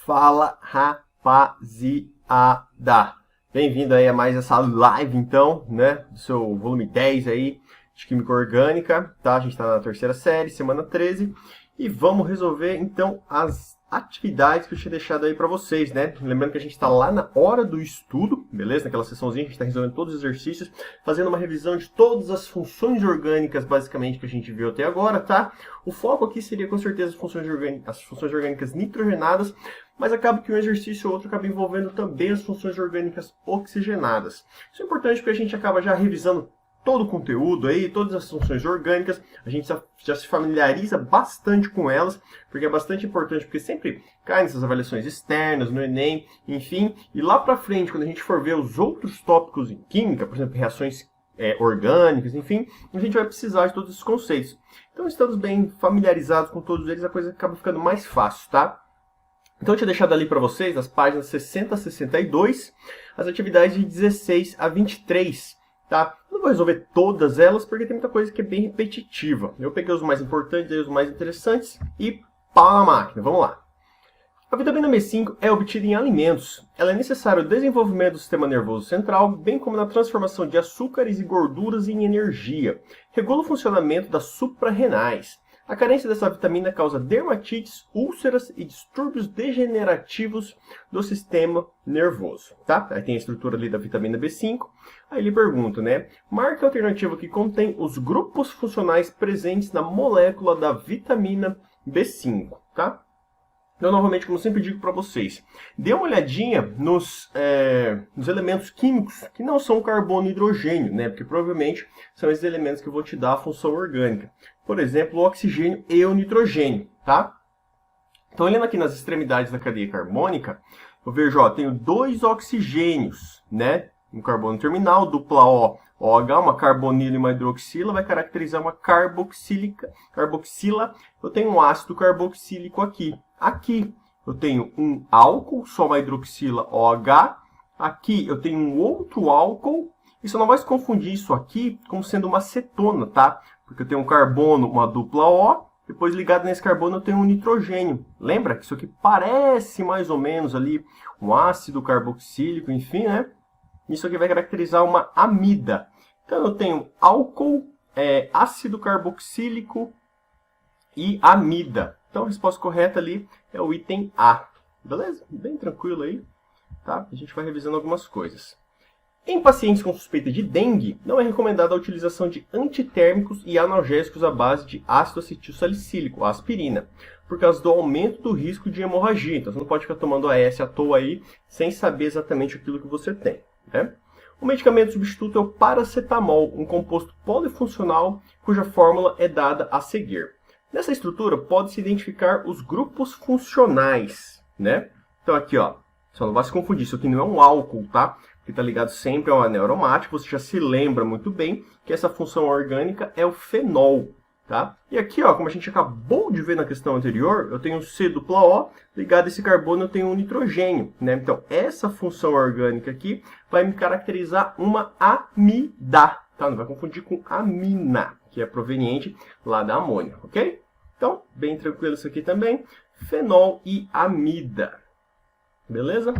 Fala, rapaziada! Bem-vindo aí a mais essa live, então, né, do seu volume 10 aí, de Química Orgânica, tá? A gente tá na terceira série, semana 13, e vamos resolver, então, as atividades que eu tinha deixado aí para vocês, né? Lembrando que a gente está lá na hora do estudo, beleza? Naquela sessãozinha, a gente está resolvendo todos os exercícios, fazendo uma revisão de todas as funções orgânicas, basicamente, que a gente viu até agora, tá? O foco aqui seria, com certeza, as funções orgânicas nitrogenadas, mas acaba que um exercício ou outro acaba envolvendo também as funções orgânicas oxigenadas. Isso é importante porque a gente acaba já revisando todo o conteúdo aí, todas as funções orgânicas, a gente já se familiariza bastante com elas, porque é bastante importante, porque sempre cai nessas avaliações externas, no Enem, enfim, e lá pra frente, quando a gente for ver os outros tópicos em química, por exemplo, reações orgânicas, enfim, a gente vai precisar de todos esses conceitos. Então, estamos bem familiarizados com todos eles, a coisa acaba ficando mais fácil, tá? Então, eu tinha deixado ali para vocês, nas páginas 60 a 62, as atividades de 16 a 23, tá? Não vou resolver todas elas, porque tem muita coisa que é bem repetitiva. Eu peguei os mais importantes e os mais interessantes e pau na máquina. Vamos lá. A vitamina B5 é obtida em alimentos. Ela é necessária ao desenvolvimento do sistema nervoso central, bem como na transformação de açúcares e gorduras em energia. Regula o funcionamento das suprarrenais. A carência dessa vitamina causa dermatites, úlceras e distúrbios degenerativos do sistema nervoso, tá? Aí tem a estrutura ali da vitamina B5. Aí ele pergunta, né? Marque a alternativa que contém os grupos funcionais presentes na molécula da vitamina B5, tá? Então, novamente, como eu sempre digo para vocês, dê uma olhadinha nos elementos químicos que não são carbono e hidrogênio, né? Porque provavelmente são esses elementos que vão te dar a função orgânica. Por exemplo, o oxigênio e o nitrogênio, tá? Então, olhando aqui nas extremidades da cadeia carbônica, eu vejo, ó, tenho dois oxigênios, né? Um carbono terminal, dupla O, OH, uma carbonila e uma hidroxila, vai caracterizar uma carboxila. Eu tenho um ácido carboxílico aqui. Aqui eu tenho um álcool, só uma hidroxila OH. Aqui eu tenho um outro álcool. E você não vai se confundir isso aqui como sendo uma cetona, tá? Porque eu tenho um carbono, uma dupla O. Depois ligado nesse carbono eu tenho um nitrogênio. Lembra que isso aqui parece mais ou menos ali um ácido carboxílico, enfim, né? Isso aqui vai caracterizar uma amida. Então eu tenho álcool, ácido carboxílico e amida. Então a resposta correta ali é o item A. Beleza? Bem tranquilo aí. Tá? A gente vai revisando algumas coisas. Em pacientes com suspeita de dengue, não é recomendada a utilização de antitérmicos e analgésicos à base de ácido acetil salicílico, a aspirina, por causa do aumento do risco de hemorragia. Então você não pode ficar tomando AS à toa aí, sem saber exatamente aquilo que você tem, né? O medicamento substituto é o paracetamol, um composto polifuncional cuja fórmula é dada a seguir. Nessa estrutura pode-se identificar os grupos funcionais, né? Então aqui, ó, só não vai se confundir, isso aqui não é um álcool, tá? Que está ligado sempre ao anel aromático, você já se lembra muito bem que essa função orgânica é o fenol, tá? E aqui, ó, como a gente acabou de ver na questão anterior, eu tenho um C dupla O, ligado a esse carbono eu tenho um nitrogênio, né? Então, essa função orgânica aqui vai me caracterizar uma amida, tá? Não vai confundir com amina, que é proveniente lá da amônia, ok? Então, bem tranquilo isso aqui também. Fenol e amida. Beleza?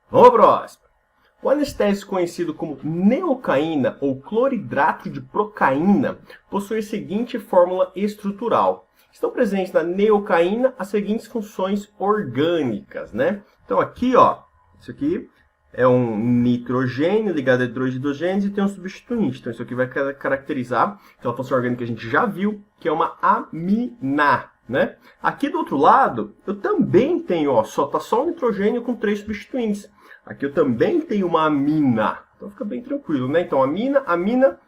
Vamos para o próximo. O anestésico conhecido como neocaína ou cloridrato de procaína possui a seguinte fórmula estrutural. Estão presentes na neocaína as seguintes funções orgânicas, né? Então aqui, ó, isso aqui é um nitrogênio ligado a hidrogênios e tem um substituinte. Então isso aqui vai caracterizar aquela função orgânica que a gente já viu, que é uma amina, né? Aqui do outro lado, eu também tenho, ó, tá só o nitrogênio com 3 substituintes. Aqui eu também tenho uma amina. Então fica bem tranquilo, né? Então amina,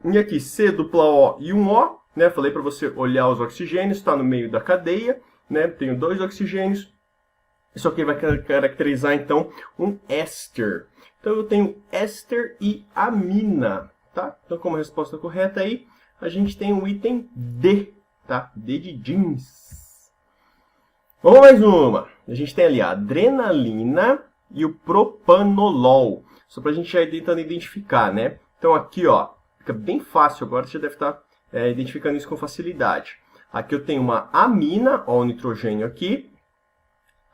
e aqui C dupla O e um O, né? Falei para você olhar os oxigênios, está no meio da cadeia, né? Tenho 2 oxigênios. Isso aqui vai caracterizar então um éster. Então eu tenho éster e amina, tá? Então como resposta correta aí, a gente tem o item D, tá? D de jeans. Vamos mais uma. A gente tem ali a adrenalina e o propanolol. Só para a gente já ir tentando identificar, né? Então aqui, ó, fica bem fácil agora, você já deve estar identificando isso com facilidade. Aqui eu tenho uma amina, ó, o nitrogênio aqui.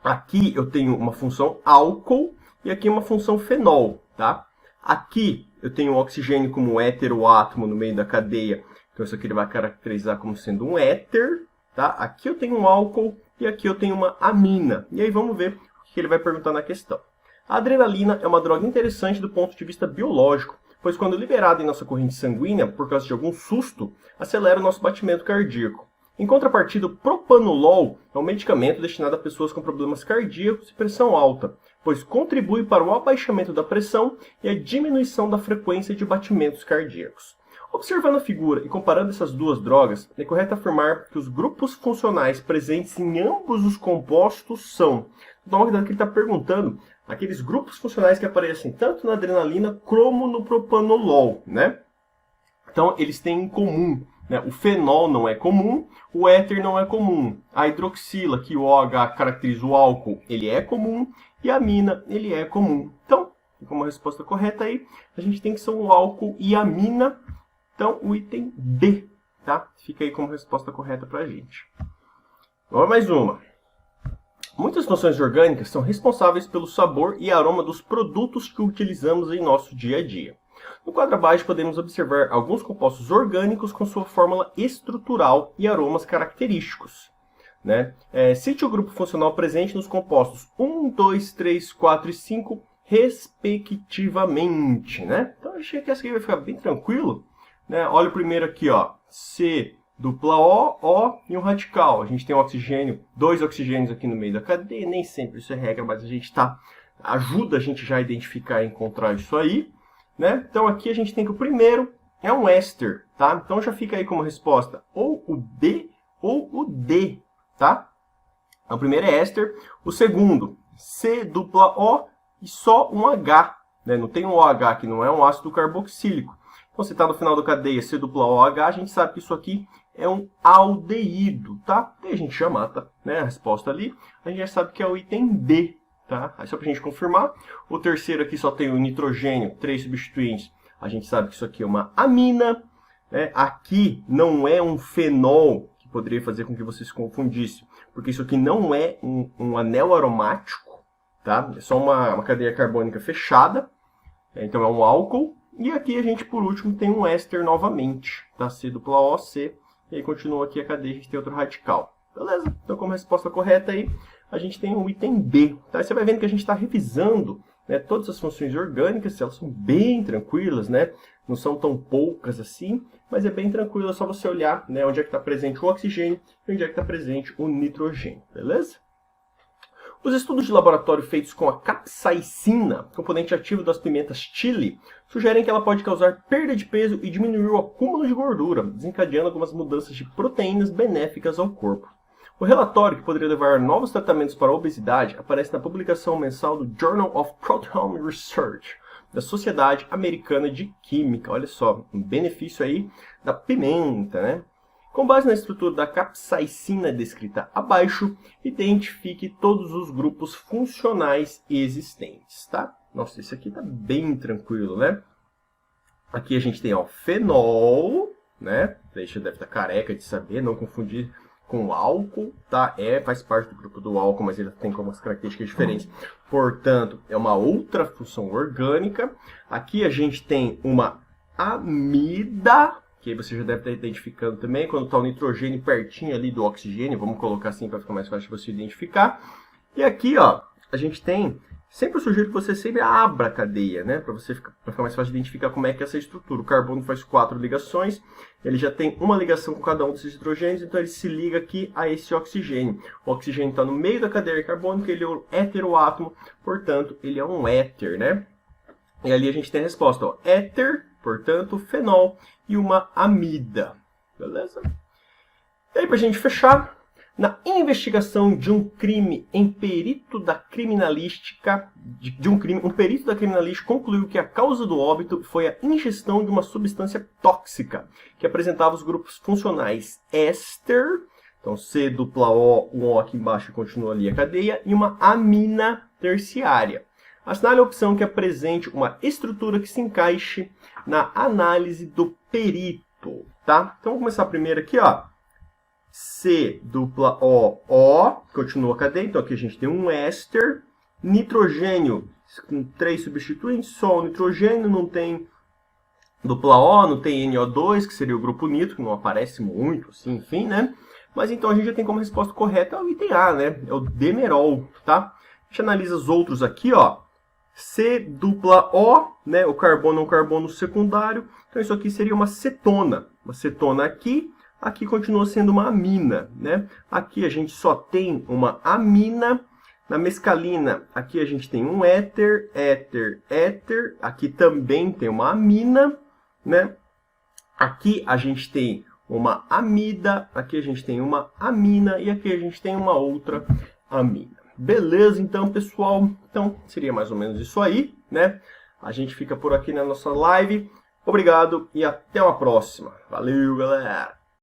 Aqui eu tenho uma função álcool e aqui uma função fenol, tá? Aqui eu tenho o oxigênio como heteroátomo no meio da cadeia, então isso aqui ele vai caracterizar como sendo um éter, tá? Aqui eu tenho um álcool e aqui eu tenho uma amina. E aí vamos ver o que ele vai perguntar na questão. A adrenalina é uma droga interessante do ponto de vista biológico, pois quando liberada em nossa corrente sanguínea, por causa de algum susto, acelera o nosso batimento cardíaco. Em contrapartida, o propanolol é um medicamento destinado a pessoas com problemas cardíacos e pressão alta, pois contribui para o abaixamento da pressão e a diminuição da frequência de batimentos cardíacos. Observando a figura e comparando essas duas drogas, é correto afirmar que os grupos funcionais presentes em ambos os compostos são... Dá uma olhada que ele está perguntando, aqueles grupos funcionais que aparecem tanto na adrenalina como no propanolol, né? Então, eles têm em comum, né? O fenol não é comum, o éter não é comum. A hidroxila, que o OH caracteriza o álcool, ele é comum, e a amina, ele é comum. Então, como resposta correta aí, a gente tem que ser o álcool e a amina. Então, o item B, tá? Fica aí como resposta correta pra gente. Agora mais uma. Muitas funções orgânicas são responsáveis pelo sabor e aroma dos produtos que utilizamos em nosso dia a dia. No quadro abaixo podemos observar alguns compostos orgânicos com sua fórmula estrutural e aromas característicos, né? Cite o grupo funcional presente nos compostos 1, 2, 3, 4 e 5, respectivamente, né? Então achei que essa aqui vai ficar bem tranquilo, né? Olha o primeiro aqui, ó, C dupla O e um radical. A gente tem um oxigênio, 2 oxigênios aqui no meio da cadeia, nem sempre isso é regra, mas a gente ajuda a gente já a identificar e encontrar isso aí, né? Então aqui a gente tem que o primeiro é um éster, tá? Então já fica aí como resposta ou o B ou o D, tá? Então, o primeiro é éster, o segundo C dupla O e só um H, né? Não tem um OH aqui, não é um ácido carboxílico. Então se está no final da cadeia C dupla OH, a gente sabe que isso aqui é um aldeído, tá? E a gente já mata, né, a resposta ali. A gente já sabe que é o item B, tá? Aí só para a gente confirmar. O terceiro aqui só tem o nitrogênio, 3 substituintes. A gente sabe que isso aqui é uma amina, né? Aqui não é um fenol, que poderia fazer com que você se confundisse, porque isso aqui não é um anel aromático, tá? É só uma cadeia carbônica fechada, então é um álcool. E aqui a gente, por último, tem um éster novamente, tá? C dupla O, C. E aí continua aqui a cadeia, a gente tem outro radical. Beleza? Então, como resposta correta aí, a gente tem o item B. Tá? Você vai vendo que a gente está revisando, né, todas as funções orgânicas, elas são bem tranquilas, né? Não são tão poucas assim, mas é bem tranquilo, é só você olhar, né, onde é que está presente o oxigênio e onde é que está presente o nitrogênio. Beleza? Os estudos de laboratório feitos com a capsaicina, componente ativo das pimentas chili, sugerem que ela pode causar perda de peso e diminuir o acúmulo de gordura, desencadeando algumas mudanças de proteínas benéficas ao corpo. O relatório, que poderia levar a novos tratamentos para a obesidade, aparece na publicação mensal do Journal of Proteome Research, da Sociedade Americana de Química. Olha só, um benefício aí da pimenta, né? Com base na estrutura da capsaicina descrita abaixo, identifique todos os grupos funcionais existentes, tá? Nossa, esse aqui tá bem tranquilo, né? Aqui a gente tem, ó, fenol, né? Você deve estar careca de saber, não confundir com álcool, tá? Faz parte do grupo do álcool, mas ele tem algumas características diferentes. Portanto, é uma outra função orgânica. Aqui a gente tem uma amida, que aí você já deve estar identificando também, quando está o nitrogênio pertinho ali do oxigênio, vamos colocar assim para ficar mais fácil de você identificar. E aqui, ó, a gente tem, sempre eu sugiro que você sempre abra a cadeia, né, para ficar mais fácil de identificar como é que é essa estrutura. O carbono faz 4 ligações, ele já tem uma ligação com cada um desses hidrogênios, então ele se liga aqui a esse oxigênio. O oxigênio está no meio da cadeia carbônica, ele é um heteroátomo, portanto, ele é um éter, né? E ali a gente tem a resposta, ó, éter, portanto, fenol e uma amida. Beleza? E aí, para a gente fechar, na investigação de um crime em perito da criminalística, um perito da criminalística concluiu que a causa do óbito foi a ingestão de uma substância tóxica, que apresentava os grupos funcionais éster, então C dupla O, um O aqui embaixo continua ali a cadeia, e uma amina terciária. Assinale a opção que apresente uma estrutura que se encaixe na análise do perito, tá? Então, vamos começar primeiro aqui, ó. C dupla O, continua a cadeia. Então aqui a gente tem um éster. Nitrogênio, com 3 substituintes, só o nitrogênio, não tem dupla O, não tem NO2, que seria o grupo nitro, que não aparece muito, assim, enfim, né? Mas então a gente já tem como resposta correta o item A, né? É o demerol, tá? A gente analisa os outros aqui, ó. C dupla O, né? O carbono é um carbono secundário. Então isso aqui seria uma cetona. Uma cetona aqui, aqui continua sendo uma amina, né? Aqui a gente só tem uma amina. Na mescalina, aqui a gente tem um éter, éter, éter. Aqui também tem uma amina, né? Aqui a gente tem uma amida, aqui a gente tem uma amina e aqui a gente tem uma outra amina. Beleza, então, pessoal? Então, seria mais ou menos isso aí, né? A gente fica por aqui na nossa live. Obrigado e até uma próxima. Valeu, galera!